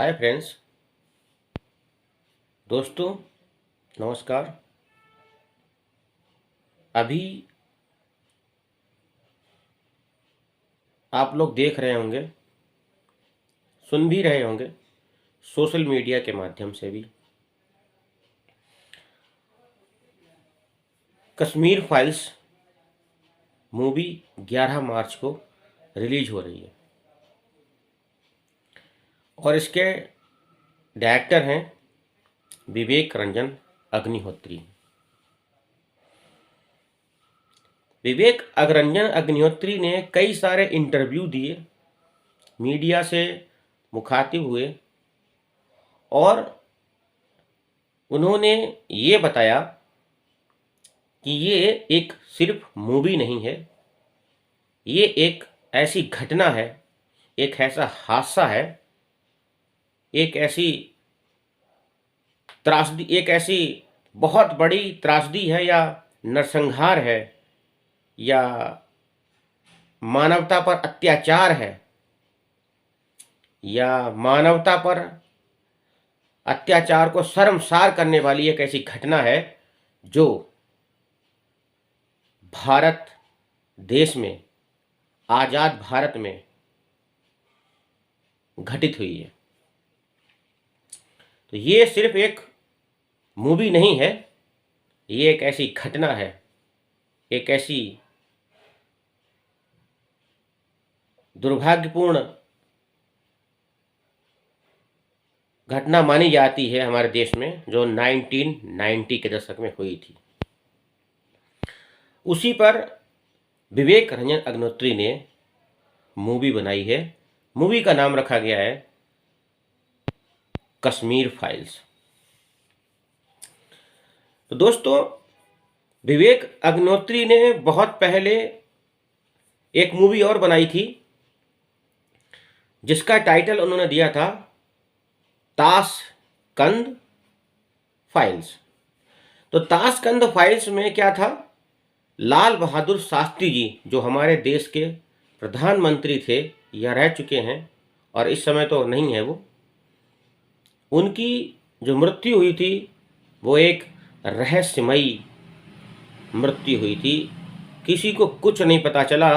Hi friends, दोस्तों, नमस्कार। अभी आप लोग देख रहे होंगे, सुन भी रहे होंगे सोशल मीडिया के माध्यम से भी कश्मीर फाइल्स मूवी 11 मार्च को रिलीज हो रही है और इसके डायरेक्टर हैं विवेक रंजन अग्निहोत्री। विवेक रंजन अग्निहोत्री ने कई सारे इंटरव्यू दिए, मीडिया से मुखातिब हुए और उन्होंने ये बताया कि ये एक सिर्फ मूवी नहीं है, ये एक ऐसी घटना है, एक ऐसा हादसा है, एक ऐसी त्रासदी, एक ऐसी बहुत बड़ी त्रासदी है या नरसंहार है या मानवता पर अत्याचार है या मानवता पर अत्याचार को शर्मसार करने वाली एक ऐसी घटना है जो भारत देश में, आज़ाद भारत में घटित हुई है। तो ये सिर्फ एक मूवी नहीं है, ये एक ऐसी घटना है, एक ऐसी दुर्भाग्यपूर्ण घटना मानी जाती है हमारे देश में, जो 1990 के दशक में हुई थी। उसी पर विवेक रंजन अग्निहोत्री ने मूवी बनाई है। मूवी का नाम रखा गया है कश्मीर फाइल्स। तो दोस्तों, विवेक अग्निहोत्री ने बहुत पहले एक मूवी और बनाई थी जिसका टाइटल उन्होंने दिया था ताशकंद फाइल्स। तो ताशकंद फाइल्स में क्या था, लाल बहादुर शास्त्री जी जो हमारे देश के प्रधानमंत्री थे या रह चुके हैं और इस समय तो नहीं है वो, उनकी जो मृत्यु हुई थी वो एक रहस्यमयी मृत्यु हुई थी। किसी को कुछ नहीं पता चला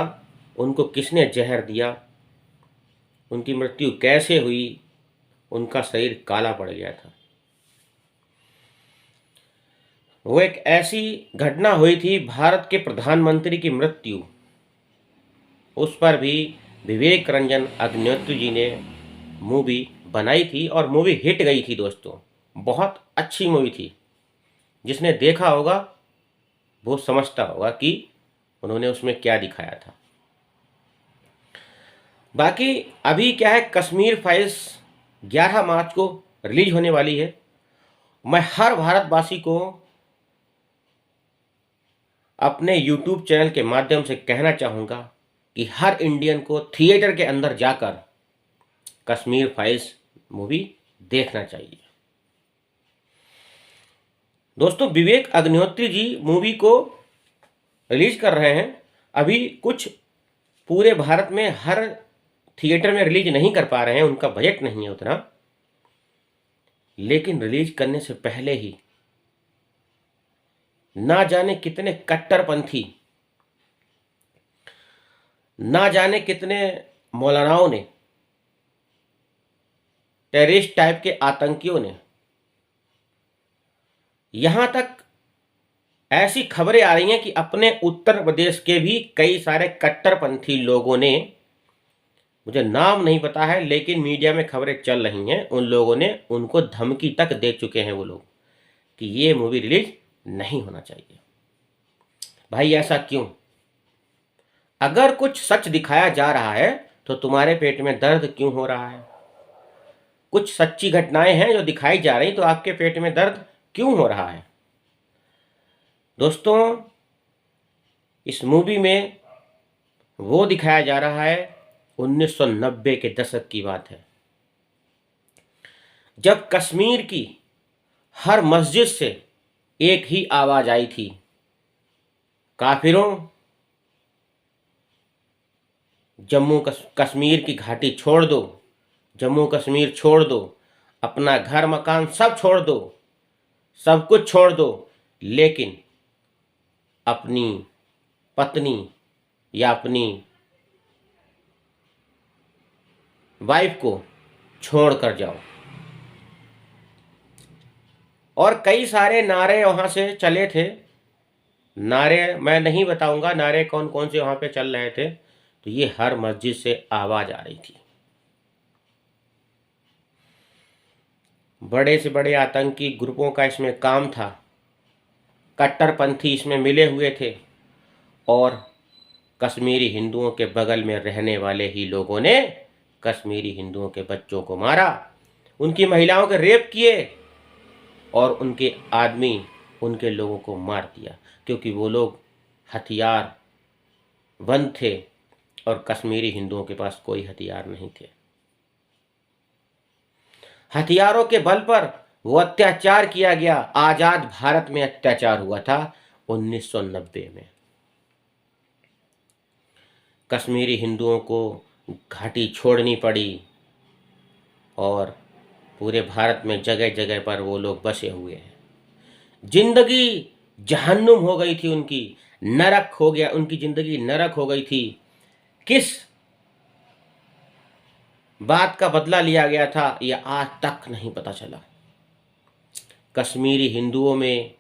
उनको किसने जहर दिया, उनकी मृत्यु कैसे हुई, उनका शरीर काला पड़ गया था। वो एक ऐसी घटना हुई थी, भारत के प्रधानमंत्री की मृत्यु, उस पर भी विवेक रंजन अग्निहोत्री जी ने मूवी बनाई थी और मूवी हिट गई थी दोस्तों, बहुत अच्छी मूवी थी। जिसने देखा होगा वो समझता होगा कि उन्होंने उसमें क्या दिखाया था। बाकी अभी क्या है, कश्मीर फाइल्स 11 मार्च को रिलीज होने वाली है। मैं हर भारतवासी को अपने YouTube चैनल के माध्यम से कहना चाहूँगा कि हर इंडियन को थिएटर के अंदर जाकर कश्मीर फाइल्स मूवी देखना चाहिए। दोस्तों, विवेक अग्निहोत्री जी मूवी को रिलीज कर रहे हैं। अभी कुछ पूरे भारत में हर थिएटर में रिलीज नहीं कर पा रहे हैं, उनका बजट नहीं है उतना, लेकिन रिलीज करने से पहले ही ना जाने कितने कट्टरपंथी, ना जाने कितने मौलानाओं ने, टेररिस्ट टाइप के आतंकियों ने, यहां तक ऐसी खबरें आ रही हैं कि अपने उत्तर प्रदेश के भी कई सारे कट्टरपंथी लोगों ने, मुझे नाम नहीं पता है लेकिन मीडिया में खबरें चल रही हैं, उन लोगों ने उनको धमकी तक दे चुके हैं वो लोग कि ये मूवी रिलीज नहीं होना चाहिए। भाई ऐसा क्यों? अगर कुछ सच दिखाया जा रहा है तो तुम्हारे पेट में दर्द क्यों हो रहा है? कुछ सच्ची घटनाएं हैं जो दिखाई जा रही, तो आपके पेट में दर्द क्यों हो रहा है? दोस्तों, इस मूवी में वो दिखाया जा रहा है 1990 के दशक की बात है, जब कश्मीर की हर मस्जिद से एक ही आवाज आई थी, काफिरों, जम्मू कश्मीर की घाटी छोड़ दो, जम्मू कश्मीर छोड़ दो, अपना घर मकान सब छोड़ दो, सब कुछ छोड़ दो, लेकिन अपनी पत्नी या अपनी वाइफ को छोड़ कर जाओ। और कई सारे नारे वहाँ से चले थे। नारे मैं नहीं बताऊंगा नारे कौन कौन से वहाँ पे चल रहे थे, तो ये हर मस्जिद से आवाज़ आ रही थी। बड़े से बड़े आतंकी ग्रुपों का इसमें काम था, कट्टरपंथी इसमें मिले हुए थे, और कश्मीरी हिंदुओं के बगल में रहने वाले ही लोगों ने कश्मीरी हिंदुओं के बच्चों को मारा, उनकी महिलाओं के रेप किए, और उनके आदमी उनके लोगों को मार दिया, क्योंकि वो लोग हथियार बंद थे और कश्मीरी हिंदुओं के पास कोई हथियार नहीं थे। हथियारों के बल पर वो अत्याचार किया गया। आजाद भारत में अत्याचार हुआ था 1990 में। कश्मीरी हिंदुओं को घाटी छोड़नी पड़ी और पूरे भारत में जगह जगह पर वो लोग बसे हुए हैं। जिंदगी जहन्नुम हो गई थी उनकी, नरक हो गया, उनकी जिंदगी नरक हो गई थी। किस बात का बदला लिया गया था यह आज तक नहीं पता चला। कश्मीरी हिंदुओं में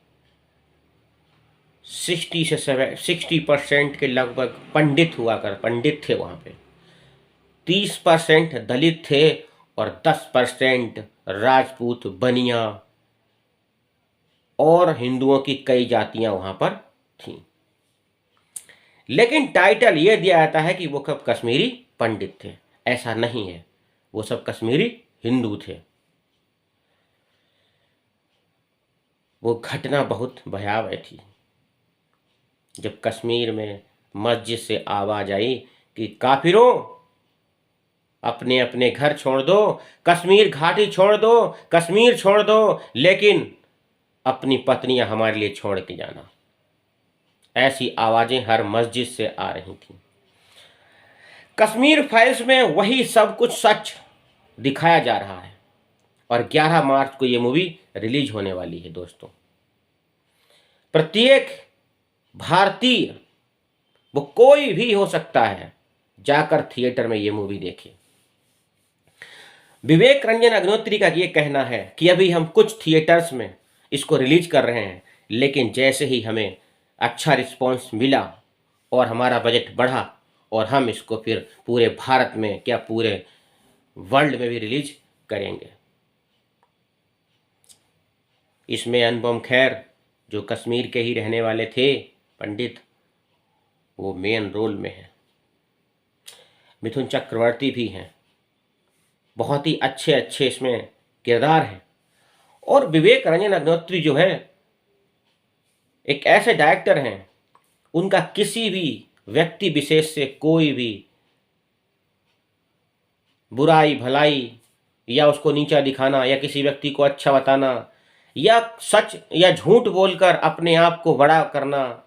60% के लगभग पंडित थे वहाँ पे। 30% दलित थे और 10% राजपूत, बनिया और हिंदुओं की कई जातियां वहाँ पर थीं। लेकिन टाइटल ये दिया जाता है कि वो सब कश्मीरी पंडित थे। ऐसा नहीं है, वो सब कश्मीरी हिंदू थे। वो घटना बहुत भयावह थी जब कश्मीर में मस्जिद से आवाज आई कि काफिरों, अपने अपने घर छोड़ दो, कश्मीर घाटी छोड़ दो, कश्मीर छोड़ दो, लेकिन अपनी पत्नियां हमारे लिए छोड़ के जाना। ऐसी आवाजें हर मस्जिद से आ रही थीं। कश्मीर फाइल्स में वही सब कुछ सच दिखाया जा रहा है और 11 मार्च को ये मूवी रिलीज होने वाली है। दोस्तों, प्रत्येक भारतीय, वो कोई भी हो सकता है, जाकर थिएटर में ये मूवी देखे। विवेक रंजन अग्निहोत्री का ये कहना है कि अभी हम कुछ थिएटर्स में इसको रिलीज कर रहे हैं, लेकिन जैसे ही हमें अच्छा रिस्पॉन्स मिला और हमारा बजट बढ़ा और हम इसको फिर पूरे भारत में, क्या पूरे वर्ल्ड में भी रिलीज करेंगे। इसमें अनुपम खेर, जो कश्मीर के ही रहने वाले थे, पंडित, वो मेन रोल में है। मिथुन चक्रवर्ती भी हैं। बहुत ही अच्छे अच्छे इसमें किरदार हैं। और विवेक रंजन अग्निहोत्री जो है, एक ऐसे डायरेक्टर हैं, उनका किसी भी व्यक्ति विशेष से कोई भी बुराई भलाई या उसको नीचा दिखाना या किसी व्यक्ति को अच्छा बताना या सच या झूठ बोलकर अपने आप को बड़ा करना,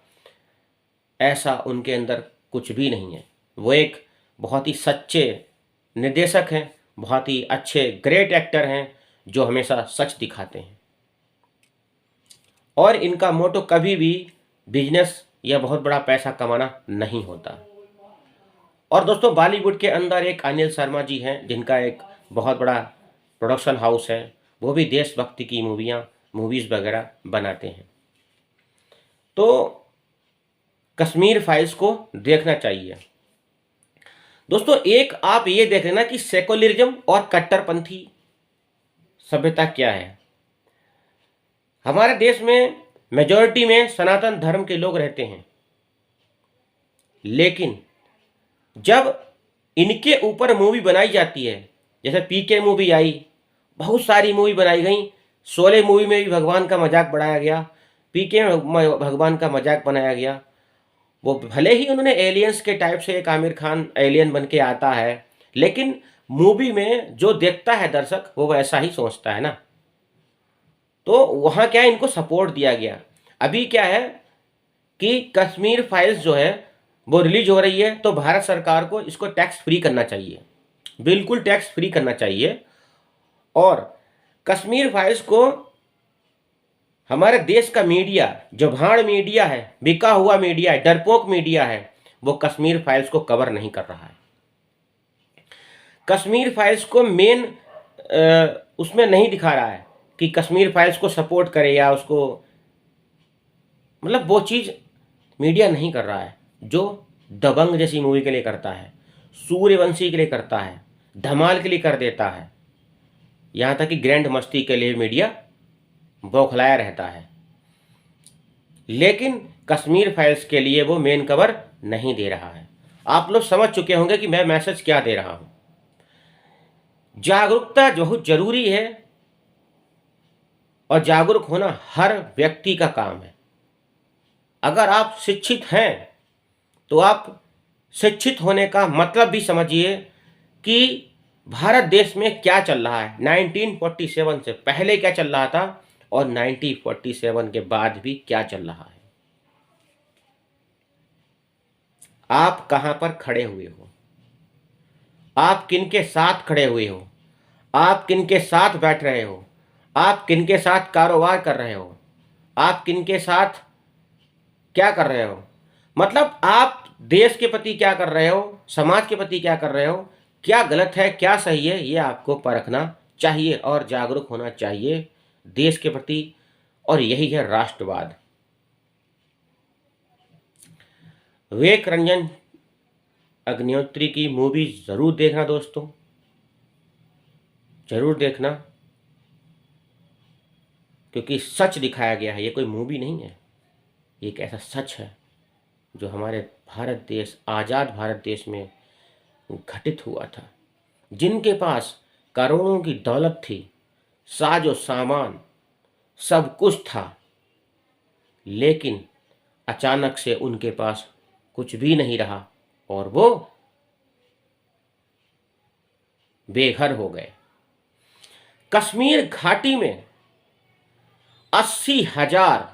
ऐसा उनके अंदर कुछ भी नहीं है। वो एक बहुत ही सच्चे निर्देशक हैं, बहुत ही अच्छे ग्रेट एक्टर हैं, जो हमेशा सच दिखाते हैं। और इनका मोटो कभी भी बिजनेस या बहुत बड़ा पैसा कमाना नहीं होता। और दोस्तों, बॉलीवुड के अंदर एक अनिल शर्मा जी हैं, जिनका एक बहुत बड़ा प्रोडक्शन हाउस है। वो भी देशभक्ति की मूवीज़ वगैरह बनाते हैं। तो कश्मीर फाइल्स को देखना चाहिए। दोस्तों, एक आप ये देख लेना कि सेकुलरिज्म और कट्टरपंथी सभ्यता क्या है। हमारे देश में मेजॉरिटी में सनातन धर्म के लोग रहते हैं, लेकिन जब इनके ऊपर मूवी बनाई जाती है, जैसे पीके मूवी आई, बहुत सारी मूवी बनाई गई। शोले मूवी में भी भगवान का मजाक बनाया गया, पीके में भगवान का मजाक बनाया गया। वो भले ही उन्होंने एलियंस के टाइप से, एक आमिर खान एलियन बन के आता है, लेकिन मूवी में जो देखता है दर्शक, वो वैसा ही सोचता है ना। तो वहाँ क्या है, इनको सपोर्ट दिया गया। अभी क्या है कि कश्मीर फाइल्स जो है वो रिलीज हो रही है, तो भारत सरकार को इसको टैक्स फ्री करना चाहिए। बिल्कुल टैक्स फ्री करना चाहिए। और कश्मीर फाइल्स को हमारे देश का मीडिया, जो भाड़ मीडिया है, बिका हुआ मीडिया है, डरपोक मीडिया है, वो कश्मीर फाइल्स को कवर नहीं कर रहा है। कश्मीर फाइल्स को मेन उसमें नहीं दिखा रहा है कि कश्मीर फाइल्स को सपोर्ट करे या उसको, मतलब वो चीज़ मीडिया नहीं कर रहा है जो दबंग जैसी मूवी के लिए करता है, सूर्यवंशी के लिए करता है, धमाल के लिए कर देता है, यहाँ तक कि ग्रैंड मस्ती के लिए मीडिया बौखलाया रहता है। लेकिन कश्मीर फाइल्स के लिए वो मेन कवर नहीं दे रहा है। आप लोग समझ चुके होंगे कि मैं मैसेज क्या दे रहा हूं। जागरूकता बहुत जरूरी है और जागरूक होना हर व्यक्ति का काम है। अगर आप शिक्षित हैं तो आप शिक्षित होने का मतलब भी समझिए कि भारत देश में क्या चल रहा है, 1947 से पहले क्या चल रहा था और 1947 के बाद भी क्या चल रहा है। आप कहां पर खड़े हुए हो, आप किनके साथ खड़े हुए हो, आप किनके साथ बैठ रहे हो, आप किनके साथ कारोबार कर रहे हो, आप किनके साथ क्या कर रहे हो, मतलब आप देश के प्रति क्या कर रहे हो, समाज के प्रति क्या कर रहे हो, क्या गलत है क्या सही है, ये आपको परखना चाहिए और जागरूक होना चाहिए देश के प्रति। और यही है राष्ट्रवाद। विवेक रंजन अग्निहोत्री की मूवी जरूर देखना दोस्तों, जरूर देखना, क्योंकि सच दिखाया गया है। ये कोई मूवी नहीं है, ये एक ऐसा सच है जो हमारे भारत देश, आज़ाद भारत देश में घटित हुआ था। जिनके पास करोड़ों की दौलत थी, साजो सामान सब कुछ था, लेकिन अचानक से उनके पास कुछ भी नहीं रहा और वो बेघर हो गए। कश्मीर घाटी में 80,000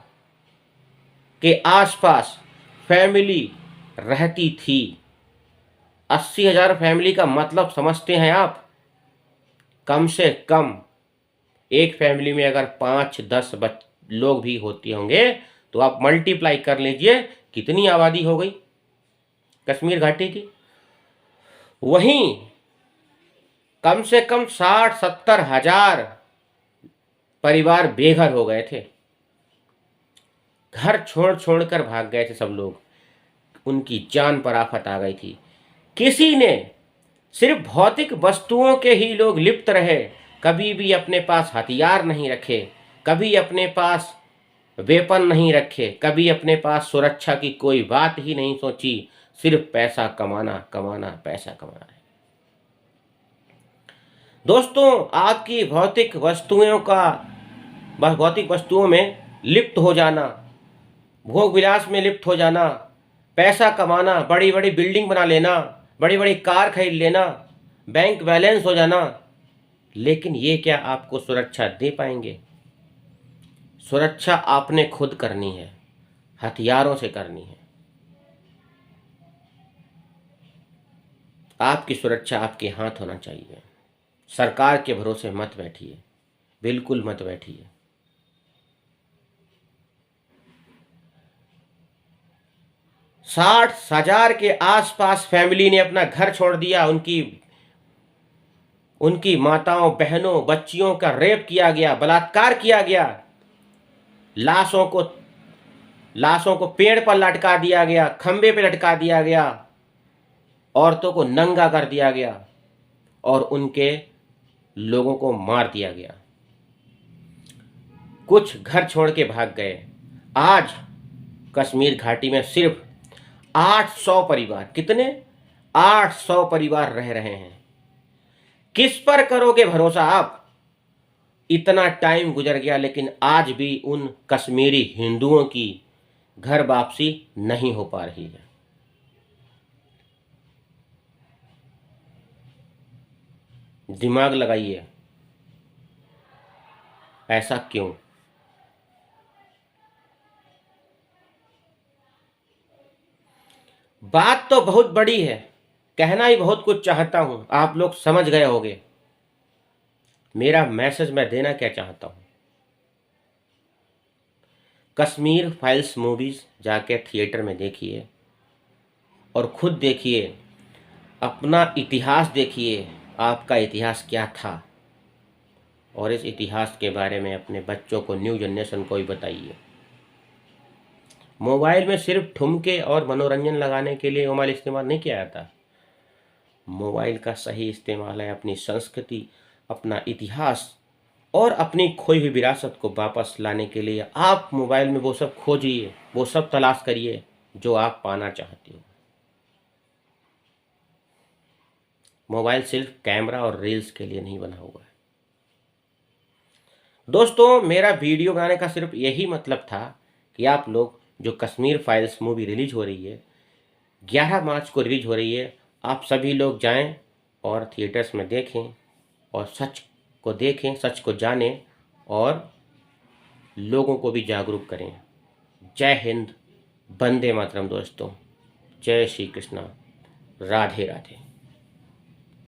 के आसपास फैमिली रहती थी। 80,000 फैमिली का मतलब समझते हैं आप? कम से कम एक फैमिली में अगर 5-10 लोग भी होते होंगे तो आप मल्टीप्लाई कर लीजिए कितनी आबादी हो गई कश्मीर घाटी की। वहीं कम से कम 60-70 हजार परिवार बेघर हो गए थे, घर छोड़ छोड़ कर भाग गए थे सब लोग, उनकी जान पर आफत आ गई थी। किसी ने सिर्फ भौतिक वस्तुओं के ही लोग लिप्त रहे, कभी भी अपने पास हथियार नहीं रखे, कभी अपने पास वेपन नहीं रखे, कभी अपने पास सुरक्षा की कोई बात ही नहीं सोची, सिर्फ पैसा कमाना कमाना पैसा कमाना है। दोस्तों, आपकी भौतिक वस्तुओं में लिप्त हो जाना, भोग विलास में लिप्त हो जाना, पैसा कमाना, बड़ी बड़ी बिल्डिंग बना लेना, बड़ी बड़ी कार खरीद लेना, बैंक बैलेंस हो जाना, लेकिन ये क्या आपको सुरक्षा दे पाएंगे? सुरक्षा आपने खुद करनी है, हथियारों से करनी है। आपकी सुरक्षा आपके हाथ होना चाहिए। सरकार के भरोसे मत बैठिए, बिल्कुल मत बैठिए। 60,000 के आसपास फैमिली ने अपना घर छोड़ दिया। उनकी माताओं, बहनों, बच्चियों का रेप किया गया, बलात्कार किया गया, लाशों को पेड़ पर लटका दिया गया, खंबे पे लटका दिया गया, औरतों को नंगा कर दिया गया और उनके लोगों को मार दिया गया। कुछ घर छोड़ के भाग गए। आज कश्मीर घाटी में सिर्फ 800 परिवार, कितने? 800 परिवार रह रहे हैं। किस पर करोगे भरोसा आप? इतना टाइम गुजर गया लेकिन आज भी उन कश्मीरी हिंदुओं की घर वापसी नहीं हो पा रही है। दिमाग लगाइए, ऐसा क्यों? बात तो बहुत बड़ी है, कहना ही बहुत कुछ चाहता हूँ, आप लोग समझ गए होंगे मेरा मैसेज मैं देना क्या चाहता हूँ। कश्मीर फाइल्स मूवीज़ जाके थिएटर में देखिए और खुद देखिए, अपना इतिहास देखिए, आपका इतिहास क्या था, और इस इतिहास के बारे में अपने बच्चों को, न्यू जनरेशन को भी बताइए। मोबाइल में सिर्फ ठुमके और मनोरंजन लगाने के लिए मोबाइल इस्तेमाल नहीं किया जाता। मोबाइल का सही इस्तेमाल है अपनी संस्कृति, अपना इतिहास और अपनी खोई हुई विरासत को वापस लाने के लिए। आप मोबाइल में वो सब खोजिए, वो सब तलाश करिए जो आप पाना चाहते हो। मोबाइल सिर्फ कैमरा और रील्स के लिए नहीं बना हुआ है। दोस्तों, मेरा वीडियो बनाने का सिर्फ यही मतलब था कि आप लोग, जो कश्मीर फाइल्स मूवी रिलीज हो रही है, 11 मार्च को रिलीज हो रही है, आप सभी लोग जाएं और थिएटर्स में देखें और सच को देखें, सच को जानें और लोगों को भी जागरूक करें। जय हिंद, वंदे मातरम दोस्तों, जय श्री कृष्णा, राधे राधे।